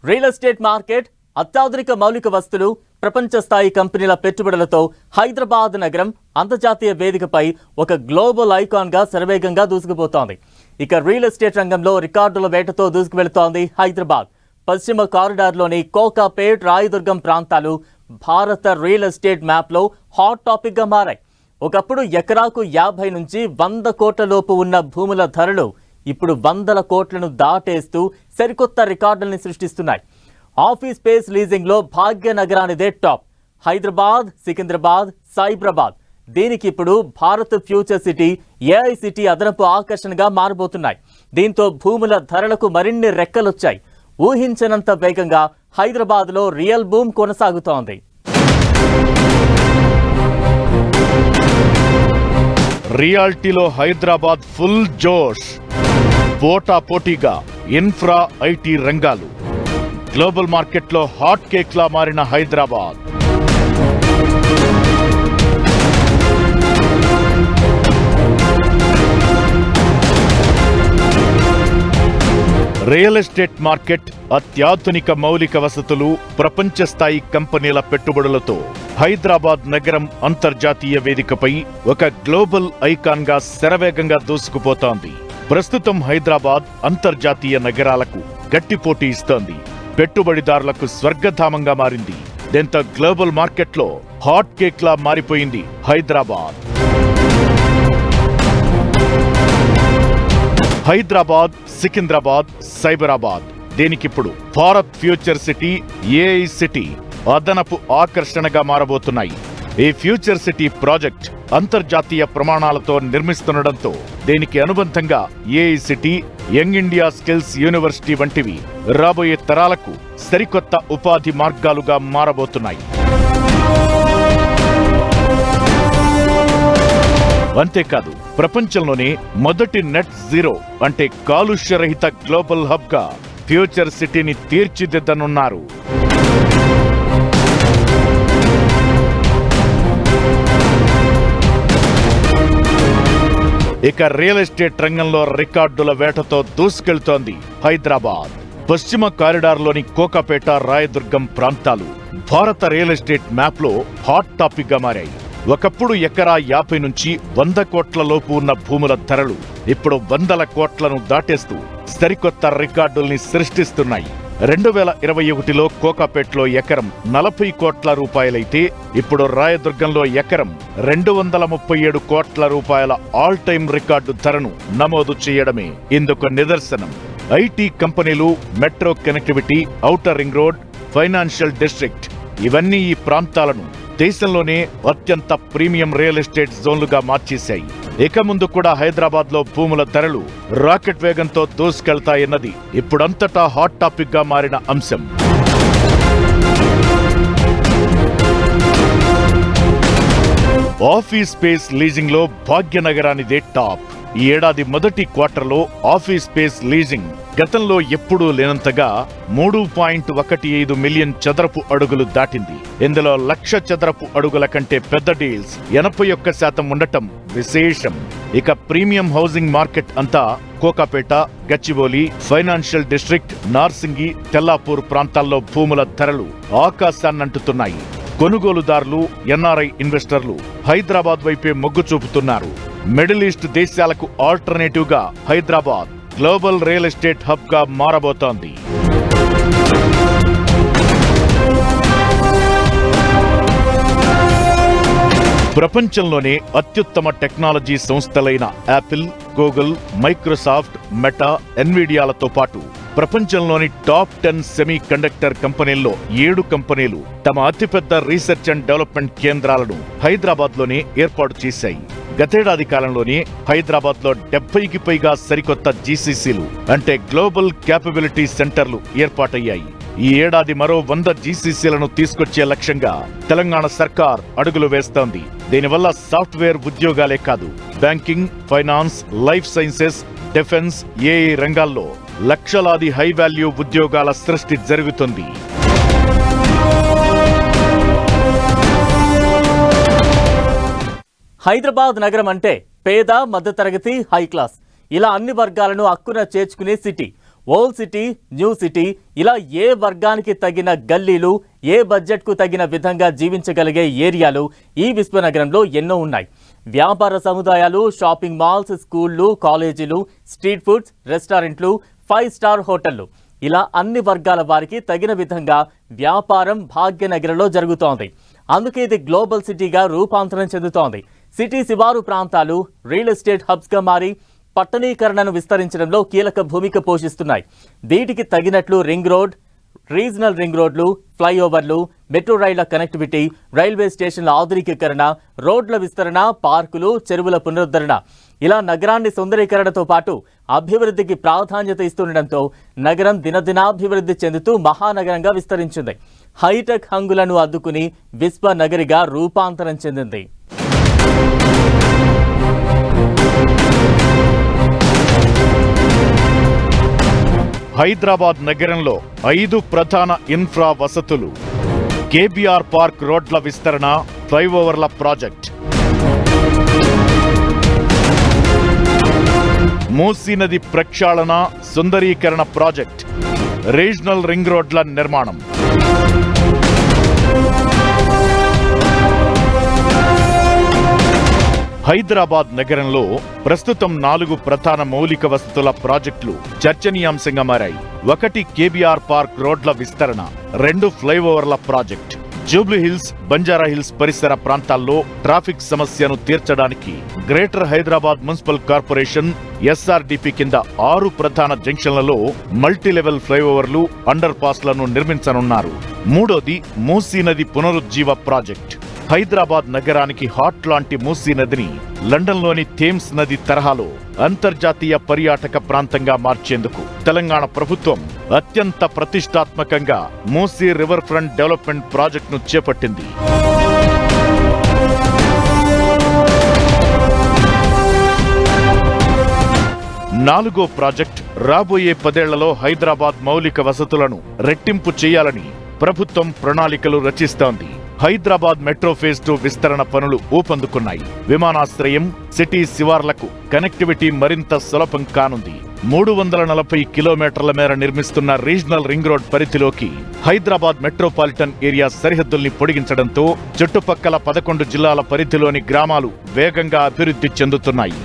Real estate market, అత్యాధునిక మౌలిక వస్తువులు, ప్రపంచ స్థాయి కంపెనీల పెట్టుబడులతో హైదరాబాద్ నగరం అంతర్జాతీయ వేదికపై ఒక గ్లోబల్ ఐకాన్ గా శరవేగంగా దూసుకుపోతోంది. ఇక రియల్ ఎస్టేట్ రంగంలో రికార్డుల వేటతో దూసుకువెళుతోంది హైదరాబాద్. పశ్చిమ కారిడార్లోని కోకాపేట్, రాయదుర్గం ప్రాంతాలు భారత రియల్ ఎస్టేట్ మ్యాప్లో హాట్ టాపిక్ గా మారాయి. ఒకప్పుడు ఎకరాకు 50 నుంచి 100 కోట్ల లోపు ఉన్న భూముల ధరలు ఇప్పుడు 100 కోట్లను దాటేస్తూ సరికొత్త రికార్డుల్ని సృష్టిస్తున్నాయి. ఆఫీస్ స్పేస్ లీజింగ్ లో భాగ్యనగరానిదే టాప్. హైదరాబాద్, సికింద్రాబాద్, సైబరాబాద్ దీనికి ఇప్పుడు Bharat future city, AI city అదనపు ఆకర్షణగా మారబోతున్నాయి. దీంతో భూముల ధరలకు మరిన్ని రెక్కలొచ్చాయి. ఊహించనంత వేగంగా హైదరాబాద్లో రియల్ బూమ్ కొనసాగుతోంది. రియాలిటీలో హైదరాబాద్ ఫుల్ జోష్. పోటాపోటీగా ఇన్ఫ్రా, ఐటీ రంగాలు. గ్లోబల్ మార్కెట్లో హాట్ కేక్లా మారిన హైదరాబాద్. రియల్ ఎస్టేట్ మార్కెట్, అత్యాధునిక మౌలిక వసతులు, ప్రపంచ స్థాయి కంపెనీల పెట్టుబడులతో హైదరాబాద్ నగరం అంతర్జాతీయ వేదికపై ఒక గ్లోబల్ ఐకాన్ గా శరవేగంగా దూసుకుపోతోంది. ప్రస్తుతం హైదరాబాద్ అంతర్జాతీయ నగరాలకు గట్టి పోటీ ఇస్తోంది. పెట్టుబడిదారులకు స్వర్గధామంగా మారింది. దీంతో గ్లోబల్ మార్కెట్లో హాట్ కేక్ లా మారిపోయింది హైదరాబాద్. హైదరాబాద్, సికింద్రాబాద్, సైబరాబాద్ దీనికిప్పుడు Bharat future city, AI city అదనపు ఆకర్షణగా మారబోతున్నాయి. ఈ ఫ్యూచర్ సిటీ ప్రాజెక్ట్ అంతర్జాతీయ ప్రమాణాలతో నిర్మిస్తుండటంతో దీనికి అనుబంధంగా AI city, young India skills university వంటివి రాబోయే తరాలకు సరికొత్త ఉపాధి మార్గాలుగా మారబోతున్నాయి. అంతేకాదు, ప్రపంచంలోనే మొదటి నెట్ జీరో అంటే కాలుష్యరహిత గ్లోబల్ హబ్ గా ఫ్యూచర్ సిటీని తీర్చిదిద్దనున్నారు. ఇక రియల్ ఎస్టేట్ రంగంలో రికార్డుల వేటతో దూసుకెళ్తోంది హైదరాబాద్. పశ్చిమ కారిడార్లోని కోకాపేట, రాయదుర్గం ప్రాంతాలు భారత రియల్ ఎస్టేట్ మ్యాప్లో హాట్ టాపిక్ గా మారాయి. ఒకప్పుడు ఎకరా 50 నుంచి 100 కోట్ల లోపు ఉన్న భూముల ధరలు ఇప్పుడు 100 కోట్లను దాటేస్తూ సరికొత్త రికార్డుల్ని సృష్టిస్తున్నాయి. 2021లో కోకాపేట్లో ఎకరం 40 కోట్ల రూపాయలైతే ఇప్పుడు రాయదుర్గంలో ఎకరం 237 కోట్ల రూపాయల ఆల్ టైమ్ రికార్డు ధరను నమోదు చేయడమే ఇందుకు నిదర్శనం. ఐటీ కంపెనీలు, metro connectivity, outer ring road, financial district ఇవన్నీ ఈ ప్రాంతాలను దేశంలోనే అత్యంత ప్రీమియం రియల్ ఎస్టేట్ జోన్లుగా మార్చేశాయి. ఇక ముందు కూడా హైదరాబాద్ లో భూముల ధరలు రాకెట్ వేగంతో దూసుకెళ్తాయన్నది ఇప్పుడంతటా హాట్ టాపిక్ గా మారిన అంశం. ఆఫీస్ స్పేస్ లీజింగ్ లో భాగ్యనగరానిదే టాప్. ఈ ఏడాది మొదటి క్వార్టర్లో ఆఫీస్ స్పేస్ లీజింగ్ గతంలో ఎప్పుడూ లేనంతగా 3.15 మిలియన్ చదరపు అడుగులు దాటింది. ఇందులో 1,00,000 చదరపు అడుగుల కంటే పెద్ద డీల్స్ 81% ఉండటం విశేషం. ఇక ప్రీమియం హౌసింగ్ మార్కెట్ అంతా కోకాపేట, గచ్చిబౌలి, ఫైనాన్షియల్ డిస్ట్రిక్ట్, నార్సింగి, తెల్లాపూర్ ప్రాంతాల్లో భూముల ధరలు ఆకాశాన్నంటుతున్నాయి. కొనుగోలుదారులు, ఎన్ఆర్ఐ ఇన్వెస్టర్లు హైదరాబాద్ వైపే మొగ్గు చూపుతున్నారు. మిడిల్ ఈస్ట్ దేశాలకు ఆల్టర్నేటివ్ గా Hyderabad global real estate hub గా మారబోతోంది. ప్రపంచంలోనే అత్యుత్తమ టెక్నాలజీ సంస్థలైన యాపిల్, గూగుల్, మైక్రోసాఫ్ట్, మెటా, ఎన్విడియాలతో పాటు ప్రపంచంలోని టాప్ 10 సెమీ కండక్టర్ కంపెనీల్లో 7 కంపెనీలు తమ అతిపెద్ద రీసెర్చ్ అండ్ డెవలప్మెంట్ కేంద్రాలను హైదరాబాద్ లోనే ఏర్పాటు చేశాయి. గతేడాది కాలంలోనే హైదరాబాద్ లో 70కి పైగా సరికొత్త జీసీసీలు అంటే గ్లోబల్ క్యాపబిలిటీ సెంటర్లు ఏర్పాటయ్యాయి. ఈ ఏడాది మరో 100 జీసీసీలను తీసుకొచ్చే లక్ష్యంగా తెలంగాణ సర్కార్ అడుగులు వేస్తోంది. దీనివల్ల సాఫ్ట్వేర్ ఉద్యోగాలే కాదు, banking, finance, life sciences, defence, AI రంగాల్లో లక్షలాది హై వాల్యూ ఉద్యోగాల సృష్టి జరుగుతుంది. హైదరాబాద్ నగరం అంటే పేద, మధ్యతరగతి, హై క్లాస్ ఇలా అన్ని వర్గాలను అక్కున చేర్చుకునే city. Old city, new city ఇలా ఏ వర్గానికి తగిన గల్లీలు, ఏ బడ్జెట్కు తగిన విధంగా జీవించగలిగే ఏరియాలు ఈ విశ్వనగరంలో ఎన్నో ఉన్నాయి. వ్యాపార సముదాయాలు, షాపింగ్ మాల్స్, స్కూళ్లు, కాలేజీలు, స్ట్రీట్ ఫుడ్స్, రెస్టారెంట్లు, 5 స్టార్ హోటళ్లు ఇలా అన్ని వర్గాల వారికి తగిన విధంగా వ్యాపారం భాగ్యనగరంలో జరుగుతోంది. అందుకే ఇది గ్లోబల్ సిటీగా రూపాంతరం చెందుతోంది. సిటీ శివారు ప్రాంతాలు రియల్ ఎస్టేట్ హబ్స్గా మారి పట్టణీకరణను విస్తరించడంలో కీలక భూమిక పోషిస్తున్నాయి. వీటికి తగినట్లు రింగ్ రోడ్, రీజనల్ రింగ్ రోడ్లు, ఫ్లైఓవర్లు, మెట్రో రైళ్ల కనెక్టివిటీ, రైల్వే స్టేషన్ల ఆధునికీకరణ, రోడ్ల విస్తరణ, పార్కులు, చెరువుల పునరుద్ధరణ ఇలా నగరాన్ని సుందరీకరణతో పాటు అభివృద్ధికి ప్రాధాన్యత ఇస్తుండటంతో నగరం దినదినాభివృద్ధి చెందుతూ మహానగరంగా విస్తరించింది. హైటెక్ హంగులను అద్దుకుని విశ్వనగరిగా రూపాంతరం చెందింది. హైదరాబాద్ నగరంలో 5 ప్రధాన ఇన్ఫ్రా వసతులు, కేబీఆర్ పార్క్ రోడ్ల విస్తరణ, ఫ్లైఓవర్ల ప్రాజెక్ట్, మూసీ నది ప్రక్షాళన, సుందరీకరణ ప్రాజెక్ట్, రీజనల్ రింగ్ రోడ్ల నిర్మాణం. హైదరాబాద్ నగరంలో ప్రస్తుతం 4 ప్రధాన మౌలిక వసతుల ప్రాజెక్టులు చర్చనీయాంశంగా మారాయి. 1 కేబీఆర్ పార్క్ రోడ్ల విస్తరణ, 2 ఫ్లైఓవర్ల ప్రాజెక్ట్. జూబ్లీ హిల్స్, బంజారా హిల్స్ పరిసర ప్రాంతాల్లో ట్రాఫిక్ సమస్యను తీర్చడానికి greater Hyderabad municipal corporation SRDP కింద 6 ప్రధాన జంక్షన్లలో మల్టీలెవెల్ ఫ్లైఓవర్లు, అండర్ పాస్లను నిర్మించనున్నారు. 3వది మూసీ నది పునరుజ్జీవ ప్రాజెక్ట్. హైదరాబాద్ నగరానికి హాట్ లాంటి మూసీ నదిని లండన్లోని థేమ్స్ నది తరహాలో అంతర్జాతీయ పర్యాటక ప్రాంతంగా మార్చేందుకు తెలంగాణ ప్రభుత్వం అత్యంత ప్రతిష్టాత్మకంగా మూసీ రివర్ ఫ్రంట్ డెవలప్మెంట్ ప్రాజెక్టును చేపట్టింది. 4వ ప్రాజెక్ట్ రాబోయే 10 ఏళ్లలో హైదరాబాద్ మౌలిక వసతులను రెట్టింపు చేయాలని ప్రభుత్వం ప్రణాళికలు రచిస్తోంది. హైదరాబాద్ మెట్రో ఫేజ్ 2 విస్తరణ పనులు ఊపందుకున్నాయి. విమానాశ్రయం, సిటీ శివార్లకు కనెక్టివిటీ మరింత సులభం కానుంది. 340 కిలోమీటర్ల మేర నిర్మిస్తున్న రీజనల్ రింగ్ రోడ్ పరిధిలోకి హైదరాబాద్ మెట్రోపాలిటన్ ఏరియా సరిహద్దుల్ని పొడిగించడంతో చుట్టుపక్కల 11 జిల్లాల పరిధిలోని గ్రామాలు వేగంగా అభివృద్ధి చెందుతున్నాయి.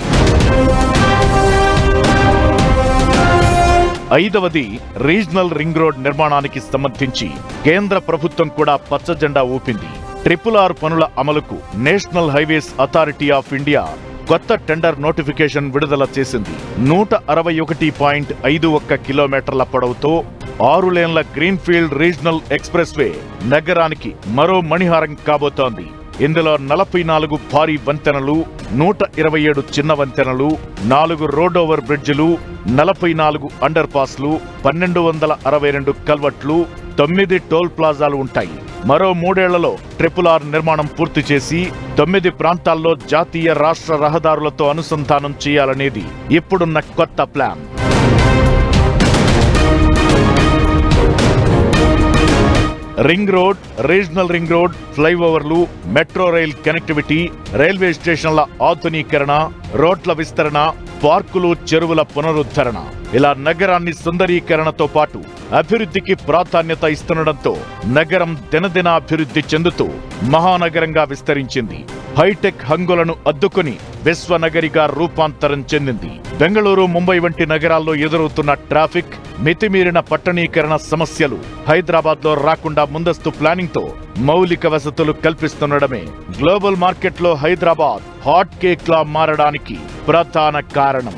5వది రీజనల్ రింగ్ రోడ్ నిర్మాణానికి సంబంధించి కేంద్ర ప్రభుత్వం కూడా పచ్చజెండా ఊపింది. RRR పనుల అమలుకు national highways authority of India కొత్త టెండర్ నోటిఫికేషన్ విడుదల చేసింది. 161.51 కిలోమీటర్ల పొడవుతో 6 లేన్ల గ్రీన్ఫీల్డ్ రీజనల్ ఎక్స్ప్రెస్ వే నగరానికి మరో మణిహారం కాబోతోంది. ఇందులో 44 భారీ వంతెనలు, 127 చిన్న వంతెనలు, 4 రోడ్ ఓవర్ బ్రిడ్జిలు, 44 అండర్ పాస్లు, 1262 కల్వర్ట్లు, 9 టోల్ ప్లాజాలు ఉంటాయి. మరో 3 ఏళ్లలో RRR నిర్మాణం పూర్తి చేసి 9 ప్రాంతాల్లో జాతీయ రాష్ట్ర రహదారులతో అనుసంధానం చేయాలనేది ఇప్పుడున్న కొత్త plan. Ring road, regional ring road, ఫ్లైఓవర్లు, మెట్రో రైల్ కనెక్టివిటీ, రైల్వే స్టేషన్ల ఆధునీకరణ, రోడ్ల విస్తరణ, పార్కులు, చెరువుల పునరుద్ధరణ ఇలా నగరాన్ని సుందరీకరణతో పాటు అభివృద్ధికి ప్రాధాన్యత ఇస్తుండటంతో నగరం దినదినాభివృద్ధి చెందుతూ మహానగరంగా విస్తరించింది. హైటెక్ హంగులను అద్దుకుని విశ్వనగరిగా రూపాంతరం చెందింది. బెంగళూరు, ముంబై వంటి నగరాల్లో ఎదురవుతున్న ట్రాఫిక్, మితిమీరిన పట్టణీకరణ సమస్యలు హైదరాబాద్లో రాకుండా ముందస్తు ప్లానింగ్తో మౌలిక వసతులు కల్పిస్తుండడమే గ్లోబల్ మార్కెట్లో హైదరాబాద్ హాట్ కేక్ లా మారడానికి ప్రధాన కారణం.